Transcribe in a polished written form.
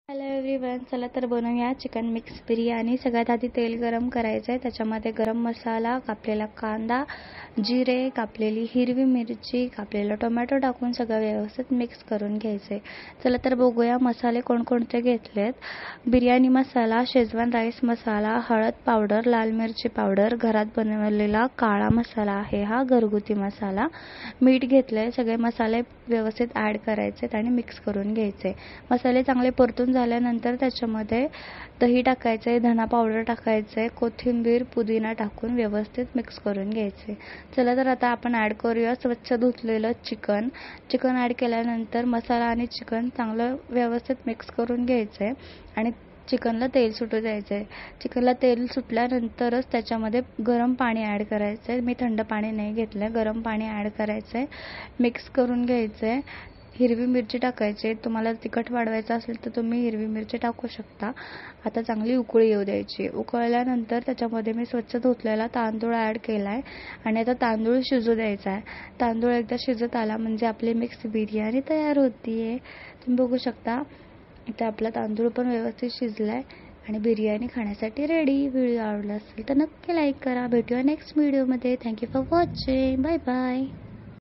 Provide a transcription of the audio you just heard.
Hello everyone, चला तर बनवूया चिकन मिक्स बिर्याणी। सगळ्यात आधी तेल गरम करायचं आहे, त्याच्यामध्ये गरम मसाला, कापलेला कांदा, जिरे, कापलेली हिरवी मिरची, कापलेला टोमॅटो टाकून सगळं व्यवस्थित मिक्स करून घ्यायचे। चला तर बघूया मसाले कोणकोणते घेतलेत। बिर्याणी मसाला, शेजवान राईस मसाला, हळद पावडर, लाल मिरची पावडर, घरात बनवलेला काळा मसाला आहे हा घरगुती मसाला, मीठ घेतलंय। सगळे मसाले व्यवस्थित ॲड करायचे आणि मिक्स करून घ्यायचे। मसाले चांगले परतून झाल्यानंतर त्याच्यामध्ये दही टाकायचे, धना पावडर टाकायचे, कोथिंबीर, पुदिना टाकून व्यवस्थित मिक्स करून घ्यायचे। चला तर आता आपण ॲड करूया स्वच्छ धुतलेलं चिकन। चिकन ॲड केल्यानंतर मसाला आणि चिकन चांगलं व्यवस्थित मिक्स करून घ्यायचे आणि चिकनला तेल सुटू द्यायचे। चिकनला तेल सुटल्यानंतरच त्याच्यामध्ये गरम पाणी ॲड करायचे। मी थंड पाणी नाही घेतलं, गरम पाणी ॲड करायचे, मिक्स करून घ्यायचे। हिरवी मिरची टाकायची, तुम्हाला तिखट वाढवायचं असेल तर तुम्ही हिरवी मिरची टाकू शकता। आता चांगली उकळी येऊ द्यायची। उकळल्यानंतर त्याच्यामध्ये मी स्वच्छ धुतलेला तांदूळ ॲड केलाय आणि आता तांदूळ शिजू द्यायचा आहे। तांदूळ एकदा शिजत आला म्हणजे आपली मिक्स बिर्याणी तयार होतीये। तुम्ही बघू शकता इथे आपला तांदूळ पण व्यवस्थित शिजलाय आणि बिर्याणी खाण्यासाठी रेडी। व्हिडिओ आवडला असेल तर नक्की लाईक करा। भेटूया नेक्स्ट व्हिडिओमध्ये। Thank you for watching. Bye bye.